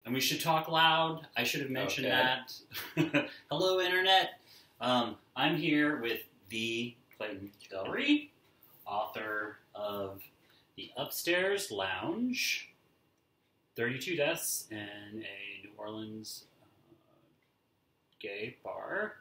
And we should talk loud. I should have mentioned that. Hello, Internet. I'm here with the Clayton Delery, author of The Upstairs Lounge, 32 Deaths in a New Orleans gay bar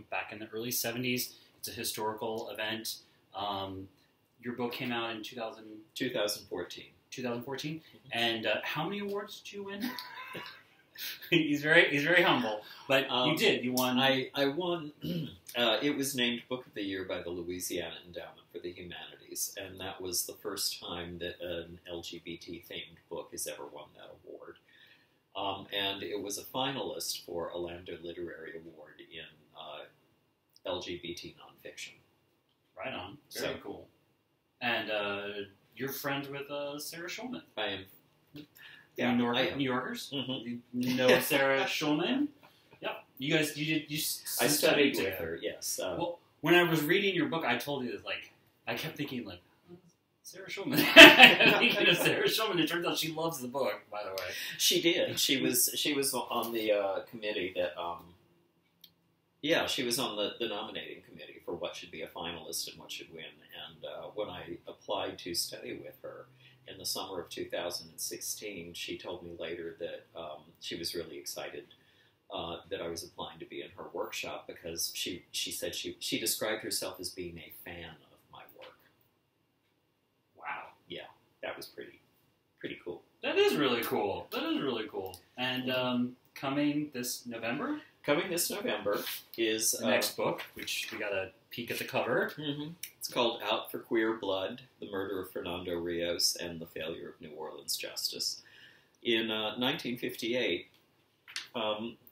back in the early 70s. It's a historical event. Your book came out in 2014. 2014? Mm-hmm. And how many awards did you win? He's very humble, but you did. You won. I won. It was named Book of the Year by the Louisiana Endowment for the Humanities, and that was the first time that an LGBT-themed book has ever won that award. And it was a finalist for a Lambda Literary Award in LGBT nonfiction. Right on. Very cool. And you're friends with Sarah Schulman. I am. Yeah, New Yorkers. Mm-hmm. You know Sarah Schulman. Yep. You guys, you I studied with her. Yes. Well, when I was reading your book, I told you that I kept thinking Sarah Schulman. Thinking of Sarah Schulman. It turns out she loves the book. By the way, she did. She was on the committee that. Yeah, she was on the nominating committee for what should be a finalist and what should win. And when I applied to study with her in the summer of 2016, she told me later that she was really excited that I was applying to be in her workshop because she said she described herself as being a fan of my work. Wow. Yeah, that was pretty cool. That is really cool. And coming this November? Coming this November is the next book, which we got a peek at the cover. Mm-hmm. It's called Out for Queer Blood, The Murder of Fernando Rios and the Failure of New Orleans Justice. In 1958,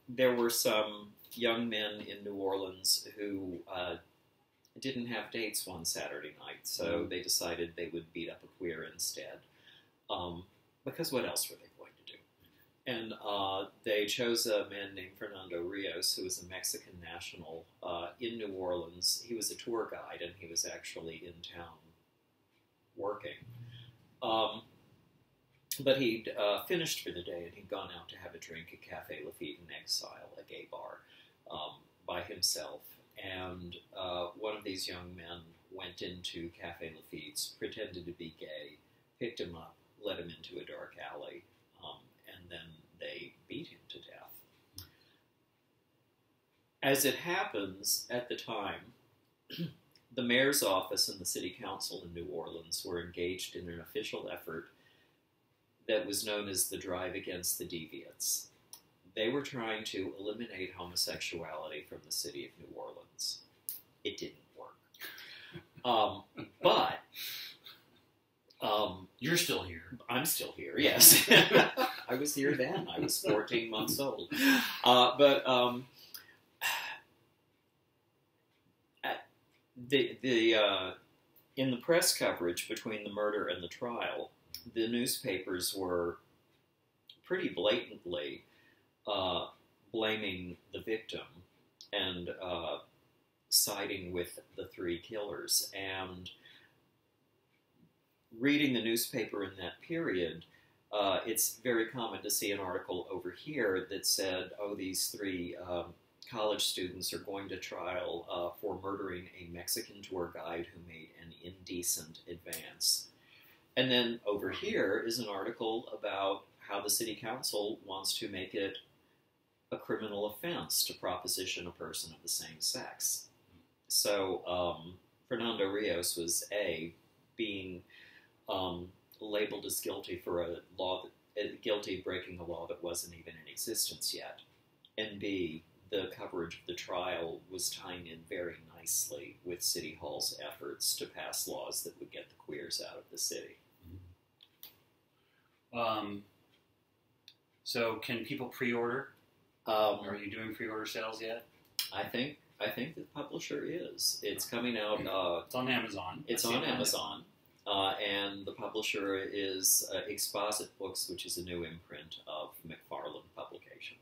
there were some young men in New Orleans who didn't have dates one Saturday night, so they decided they would beat up a queer instead. Because what else were they going to do? And they chose a man named Fernando Rios, who was a Mexican national in New Orleans. He was a tour guide, and he was actually in town working. But he'd finished for the day, and he'd gone out to have a drink at Café Lafitte in Exile, a gay bar, by himself. And one of these young men went into Café Lafitte's, pretended to be gay, picked him up, led him into a dark alley, and then they beat him to death. As it happens, at the time, the mayor's office and the city council in New Orleans were engaged in an official effort that was known as the Drive Against the Deviants. They were trying to eliminate homosexuality from the city of New Orleans. It didn't work. But you're still here. I'm still here, yes. I was here then. I was 14 months old. In the press coverage between the murder and the trial, the newspapers were pretty blatantly blaming the victim and siding with the three killers. And reading the newspaper in that period, it's very common to see an article over here that said, oh, these three college students are going to trial for murdering a Mexican tour guide who made an indecent advance. And then over here is an article about how the city council wants to make it a criminal offense to proposition a person of the same sex. So Fernando Rios was being labeled as guilty for guilty of breaking a law that wasn't even in existence yet, and B, the coverage of the trial was tying in very nicely with City Hall's efforts to pass laws that would get the queers out of the city. So can people pre-order? Are you doing pre-order sales yet? I think the publisher is. It's coming out. It's on Amazon. It's on Amazon. And the publisher is Exposit Books, which is a new imprint of McFarland Publication.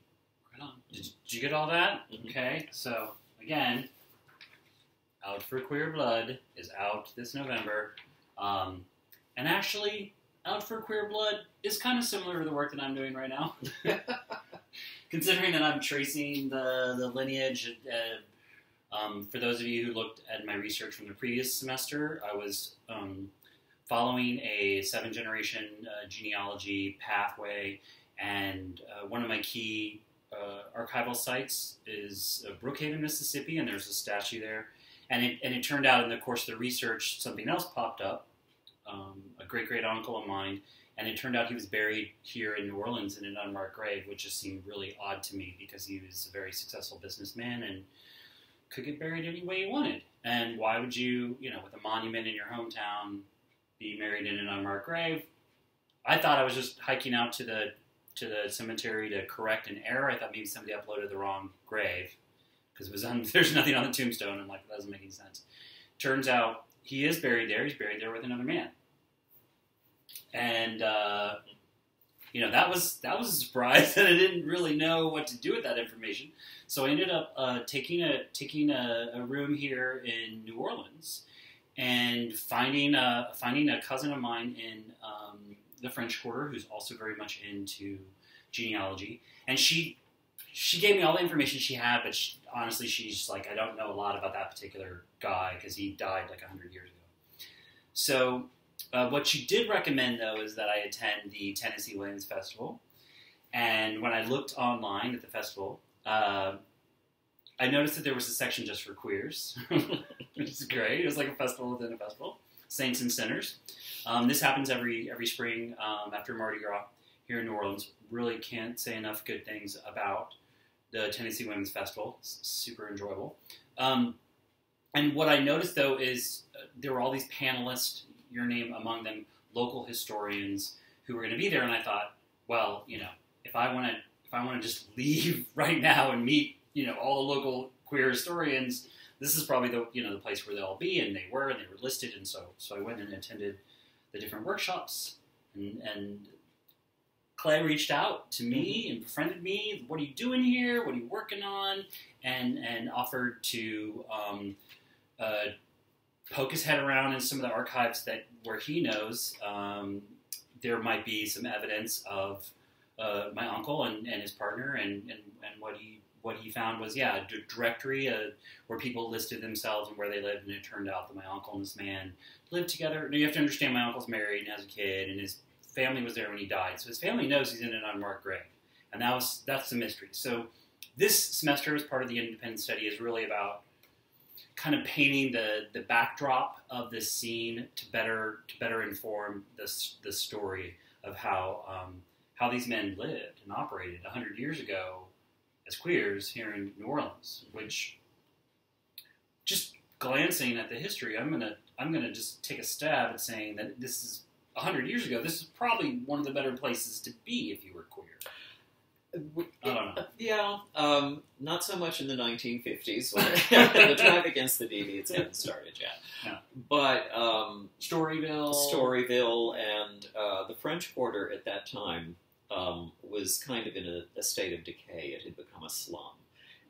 Right on. Did you get all that? Mm-hmm. Okay, so again, Out for Queer Blood is out this November. And actually, Out for Queer Blood is kind of similar to the work that I'm doing right now. Considering that I'm tracing the lineage. For those of you who looked at my research from the previous semester, I was following a 7-generation genealogy pathway, and one of my key archival sites is Brookhaven, Mississippi, and there's a statue there. And it turned out in the course of the research, something else popped up, a great-great-uncle of mine, and it turned out he was buried here in New Orleans in an unmarked grave, which just seemed really odd to me because he was a very successful businessman and could get buried any way he wanted. And why would you, with a monument in your hometown, be buried in an unmarked grave? I thought I was just hiking out to the cemetery to correct an error. I thought maybe somebody uploaded the wrong grave because there's nothing on the tombstone. I'm like, that doesn't make any sense. Turns out he is buried there. He's buried there with another man. And that was a surprise, and I didn't really know what to do with that information. So I ended up taking a room here in New Orleans and finding a cousin of mine in the French Quarter who's also very much into genealogy, and she gave me all the information she had, but honestly, she's like, I don't know a lot about that particular guy because he died like 100 years ago. So what she did recommend, though, is that I attend the Tennessee Williams Festival. And when I looked online at the festival, I noticed that there was a section just for queers, which is great. It was like a festival within a festival, Saints and Sinners. This happens every spring after Mardi Gras here in New Orleans. Really can't say enough good things about the Tennessee Women's Festival. It's super enjoyable. And what I noticed, though, is there were all these panelists, your name among them, local historians who were going to be there. And I thought, well, if I want to just leave right now and meet, all the local queer historians, this is probably the place where they'll all be. And they were listed. And so I went and attended the different workshops, and Clay reached out to me and befriended me. What are you doing here? What are you working on? And offered to poke his head around in some of the archives where he knows there might be some evidence of my uncle and his partner, and what he found was a directory where people listed themselves and where they lived, and it turned out that my uncle and this man lived together. Now, you have to understand, my uncle's married and has a kid, and his family was there when he died, so his family knows he's in an unmarked grave, and that's the mystery. So this semester, as part of the independent study, is really about kind of painting the backdrop of this scene to better inform the story of how these men lived and operated 100 years ago as queers here in New Orleans. Which, just glancing at the history, I'm gonna just take a stab at saying that this is 100 years ago. This is probably one of the better places to be if you were queer. I don't know. Yeah, not so much in the 1950s. The drive against the deviants hadn't started yet. Yeah. But Storyville, and the French Quarter at that time was kind of in a state of decay. It had become a slum.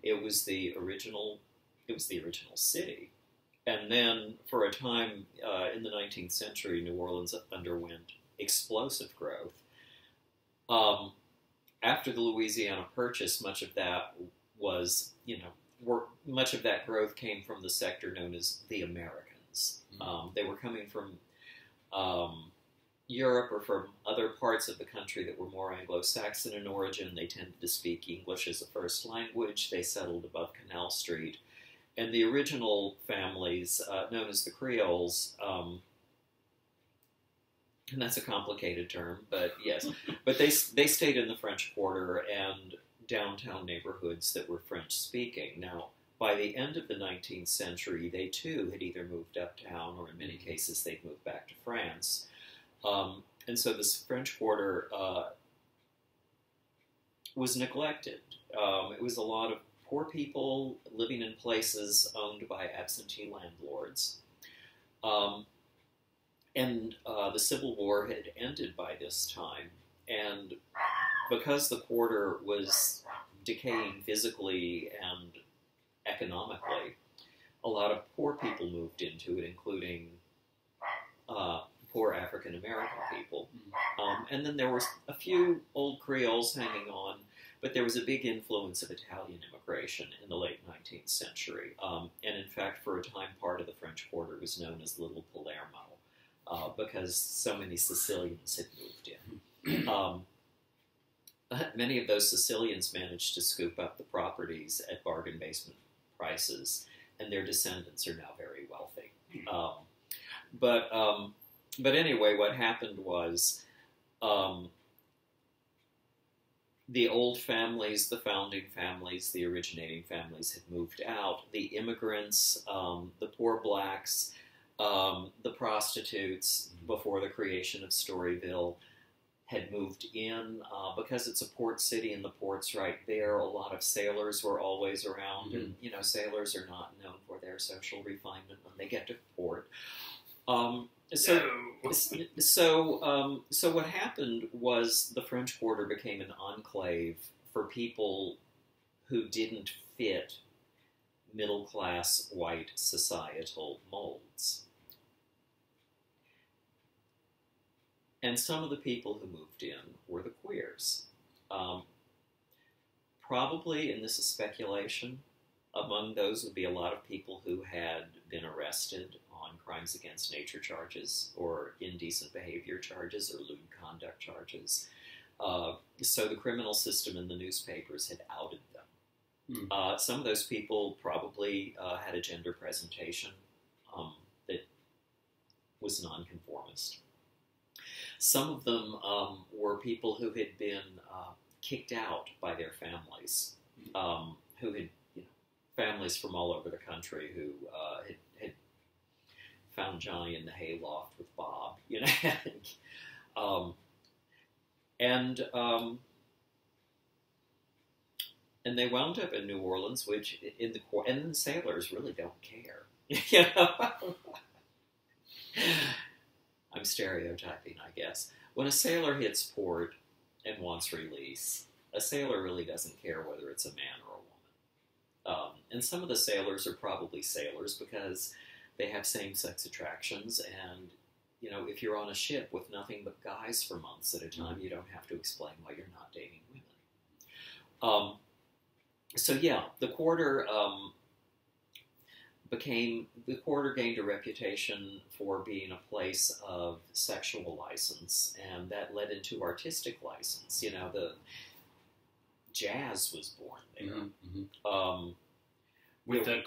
It was the original city, and then for a time in the 19th century, New Orleans underwent explosive growth. After the Louisiana Purchase, much of that was, much of that growth came from the sector known as the Americans. They were coming from Europe or from other parts of the country that were more Anglo-Saxon in origin. They tended to speak English as a first language. They settled above Canal Street. And the original families, known as the Creoles, and that's a complicated term, but yes. But they stayed in the French Quarter and downtown neighborhoods that were French-speaking. Now, by the end of the 19th century, they too had either moved uptown or in many cases they'd moved back to France. And so this French Quarter was neglected. It was a lot of poor people living in places owned by absentee landlords. And the Civil War had ended by this time, and because the quarter was decaying physically and economically, a lot of poor people moved into it, including poor African American people. And then there were a few old Creoles hanging on, but there was a big influence of Italian immigration in the late 19th century. And in fact, for a time, part of the French Quarter was known as Little Palermo, because so many Sicilians had moved in. Many of those Sicilians managed to scoop up the properties at bargain basement prices, and their descendants are now very wealthy. But anyway, what happened was the old families, the founding families, the originating families had moved out. The immigrants, the poor blacks, the prostitutes, before the creation of Storyville, had moved in. Because it's a port city and the port's right there, a lot of sailors were always around. And, you know, sailors are not known for their social refinement when they get to port. So what happened was the French Quarter became an enclave for people who didn't fit middle-class white societal molds. And some of the people who moved in were the queers. Probably, and this is speculation, among those would be a lot of people who had been arrested on crimes against nature charges or indecent behavior charges or lewd conduct charges. So the criminal system and the newspapers had outed them. Some of those people probably had a gender presentation that was nonconformist. Some of them were people who had been kicked out by their families, who had families from all over the country who had found Johnny in the hayloft with Bob, and they wound up in New Orleans, which and the sailors really don't care, I'm stereotyping, I guess. When a sailor hits port and wants release, a sailor really doesn't care whether it's a man or a woman. And some of the sailors are probably sailors because they have same-sex attractions, and, if you're on a ship with nothing but guys for months at a time, you don't have to explain why you're not dating women. So yeah, the Quarter gained a reputation for being a place of sexual license, and that led into artistic license. The jazz was born there. With the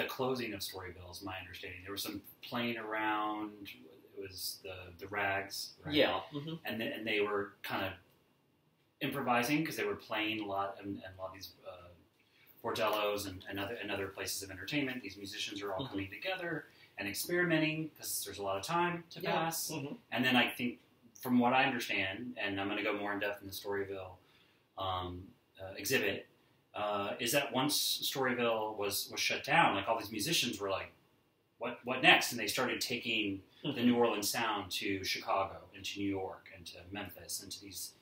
closing of Storyville, is my understanding, there was some playing around. It was the rags, right? Yeah, and they were kind of improvising because they were playing a lot, and a lot of these bordellos and other places of entertainment. These musicians are all coming together and experimenting because there's a lot of time to pass. And then I think, from what I understand, and I'm going to go more in depth in the Storyville exhibit, is that once Storyville was shut down, like, all these musicians were like, what next? And they started taking the New Orleans sound to Chicago and to New York and to Memphis and to these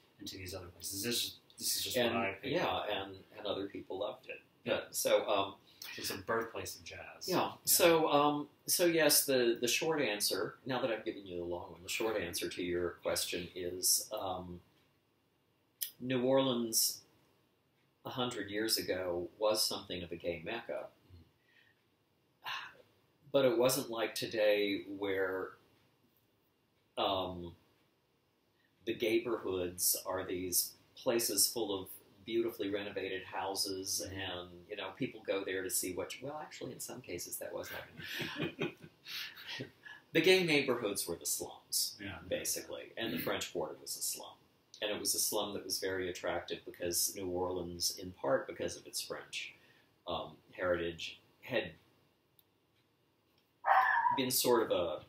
other places. This is just what I picked up. And other people loved it. Yeah. So it's a birthplace of jazz. Yeah. So yes, the short answer, now that I've given you the long one, the short answer to your question is New Orleans 100 years ago was something of a gay mecca. But it wasn't like today, where the gayborhoods are these places full of beautifully renovated houses, and people go there to see actually in some cases that was happening. The gay neighborhoods were the slums, basically, and the French Quarter was a slum. And it was a slum that was very attractive because New Orleans, in part because of its French heritage, had been sort of a,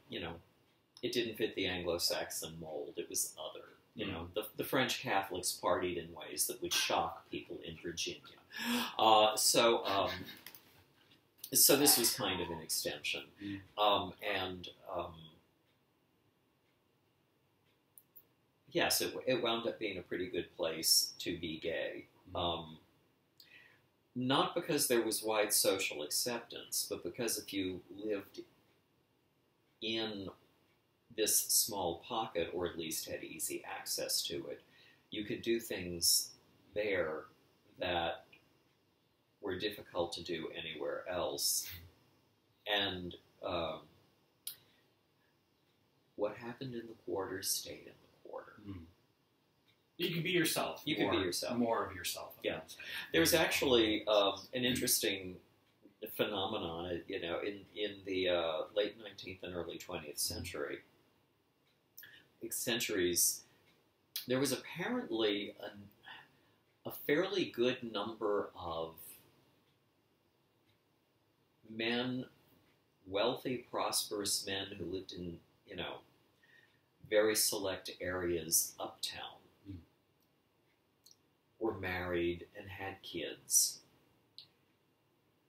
it didn't fit the Anglo-Saxon mold. It was other. The French Catholics partied in ways that would shock people in Virginia. So this was kind of an extension. Yes, it wound up being a pretty good place to be gay. Not because there was wide social acceptance, but because if you lived in this small pocket, or at least had easy access to it, you could do things there that were difficult to do anywhere else. And what happened in the quarter stayed in the quarter. Mm. You can be yourself. You can be yourself. More of yourself. Yeah. There's actually an interesting phenomenon, you know, in the late 19th and early 20th centuries, there was apparently a fairly good number of men, wealthy, prosperous men who lived in, you know, very select areas uptown, were married and had kids,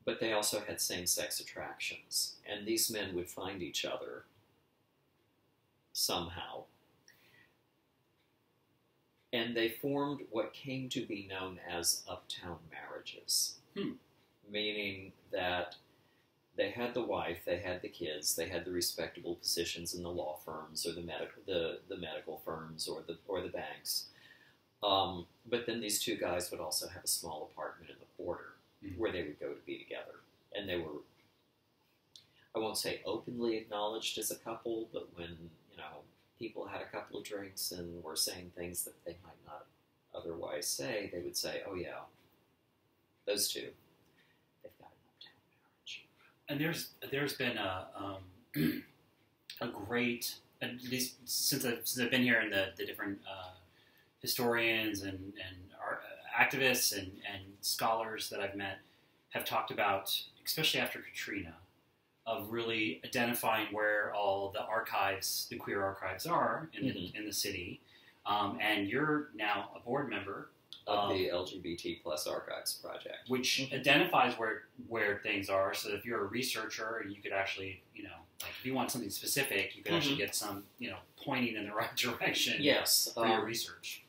but they also had same-sex attractions. And these men would find each other somehow. And they formed what came to be known as uptown marriages, meaning that they had the wife, they had the kids, they had the respectable positions in the law firms or the medical firms or the banks. But then these two guys would also have a small apartment in the quarter where they would go to be together. And they were, I won't say openly acknowledged as a couple, but when, you know, people had a couple of drinks and were saying things that they might not otherwise say, they would say, oh yeah, those two, they've got an uptown marriage. And there's been a great, at least since I've been here, and the different historians and activists and scholars that I've met have talked about, especially after Katrina, of really identifying where all the archives, the queer archives, are in the city. And you're now a board member of the LGBT plus Archives Project, which identifies where things are. So if you're a researcher, you could actually, you know, like if you want something specific, you could actually get some, you know, pointing in the right direction. Yes, for your research.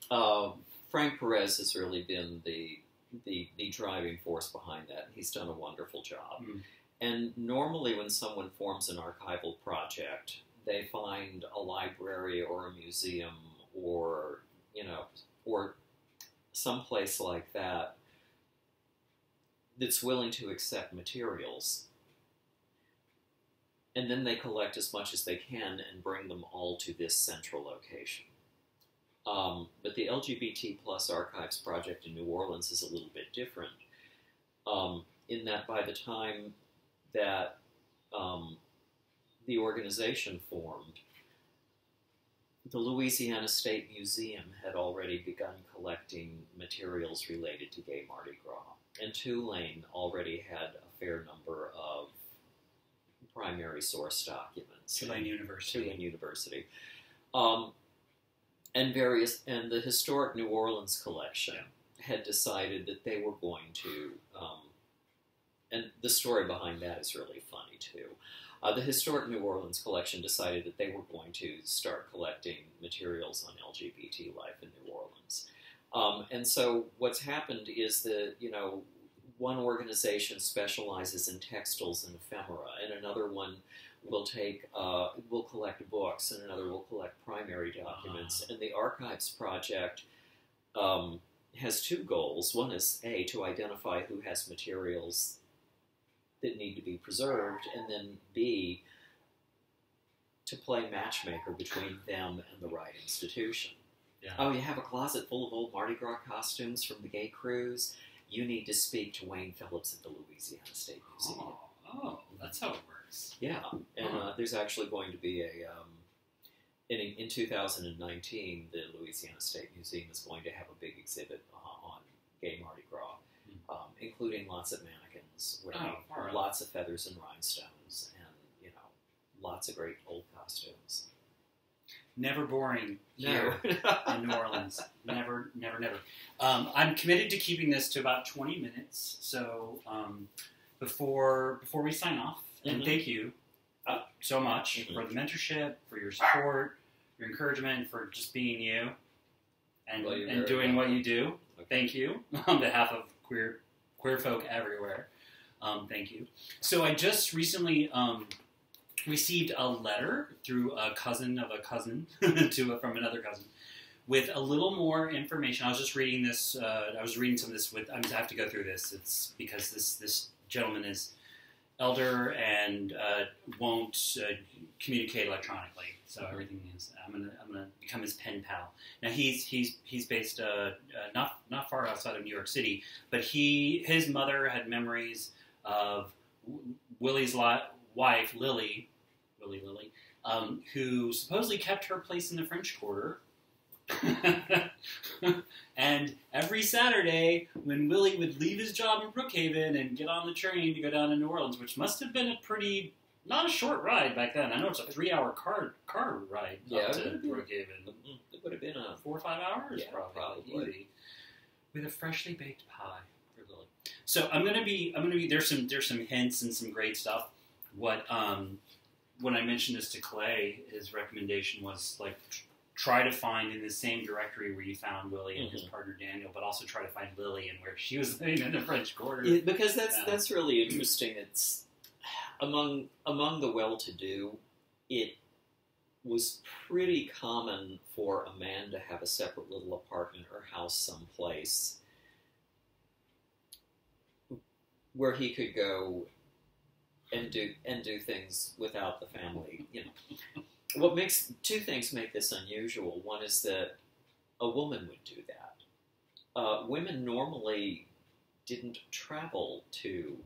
Frank Perez has really been the driving force behind that. He's done a wonderful job. And normally when someone forms an archival project, they find a library or a museum or, you know, or someplace like that that's willing to accept materials. And then they collect as much as they can and bring them all to this central location. But the LGBT plus Archives Project in New Orleans is a little bit different, in that by the time that the organization formed, the Louisiana State Museum had already begun collecting materials related to gay Mardi Gras, and Tulane already had a fair number of primary source documents. Tulane University. And the Historic New Orleans Collection had decided that they were going to, and the story behind that is really funny too. The Historic New Orleans Collection decided that they were going to start collecting materials on LGBT life in New Orleans. And so what's happened is that, you know, one organization specializes in textiles and ephemera, and another one will collect books, and another will collect primary documents. And the Archives Project has two goals. One is, A, to identify who has materials that need to be preserved, and then B, to play matchmaker between them and the right institution. Yeah. Oh, you have a closet full of old Mardi Gras costumes from the gay cruise? You need to speak to Wayne Phillips at the Louisiana State Museum. Oh, that's how it works. Yeah, and there's actually going to be in 2019, the Louisiana State Museum is going to have a big exhibit on gay Mardi Gras, including lots of mannequins wearing lots of feathers and rhinestones, and, you know, lots of great old costumes. Never boring here in New Orleans. Never. I'm committed to keeping this to about 20 minutes. So before we sign off, and thank you so much for the mentorship, for your support, your encouragement, for just being you and doing what you do. Okay. Thank you on behalf of queer folk everywhere. Thank you. So I just recently received a letter through a cousin of a cousin from another cousin with a little more information. I was just reading this. I was reading some of this with. I have to go through this. It's because this gentleman is elder and won't communicate electronically. So everything is. I'm gonna become his pen pal. Now he's based not far outside of New York City, but his mother had memories of Willie's wife Lily, who supposedly kept her place in the French Quarter. And every Saturday, when Willie would leave his job in Brookhaven and get on the train to go down to New Orleans, which must have been a pretty, not a short ride back then. I know it's a 3-hour car ride up to Brookhaven. It would have been 4 or 5 hours, yeah, probably. Easy. With a freshly baked pie for Lily. So I'm gonna be. There's some hints and some great stuff. What when I mentioned this to Clay, his recommendation was like, try to find in the same directory where you found Willie and his partner Daniel, but also try to find Lily and where she was living in the French Quarter. Yeah, because that's really interesting. It's among the well-to-do, it was pretty common for a man to have a separate little apartment or house someplace where he could go and do things without the family, you know. Two things make this unusual. One is that a woman would do that. Women normally didn't travel to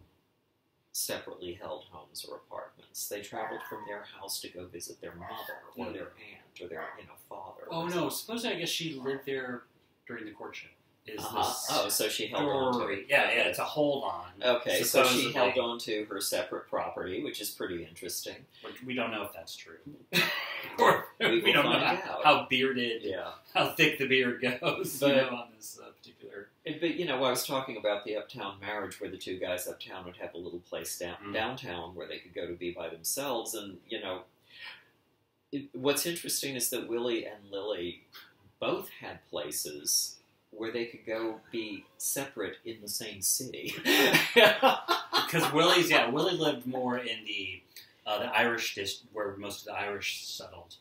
separately held homes or apartments. They traveled from their house to go visit their mother or their aunt or their father. Oh no! Suppose I guess she lived there during the courtship. Oh, so she held on to it. Yeah, it's a hold on. Okay, so she held on to her separate property, which is pretty interesting. We don't know if that's true. we don't know how bearded, how thick the beard goes on this particular. But, I was talking about the uptown marriage where the two guys uptown would have a little place downtown where they could go to be by themselves. And, what's interesting is that Willie and Lily both had places where they could go be separate in the same city. Because Willie lived more in the Irish district, where most of the Irish settled.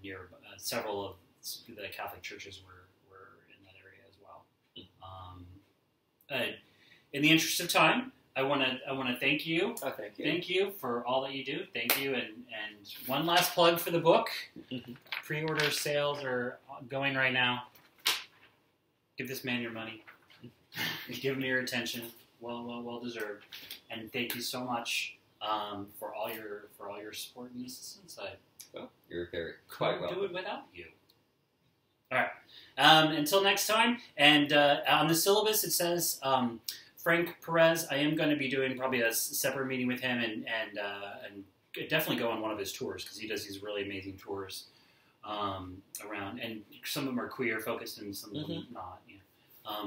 Near several of the Catholic churches were in that area as well. In the interest of time, I want to thank you. Oh, thank you. Thank you for all that you do. Thank you, and one last plug for the book. Pre-order sales are going right now. Give this man your money. Give him your attention. Well deserved. And thank you so much for all your support and assistance. Well, you're quite welcome. Do it without you. All right. Until next time. And on the syllabus it says Frank Perez. I am going to be doing probably a separate meeting with him and definitely go on one of his tours because he does these really amazing tours. Around, and some of them are queer focused and some of them not.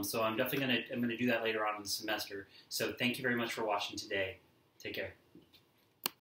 So I'm definitely gonna do that later on in the semester. So thank you very much for watching today. Take care.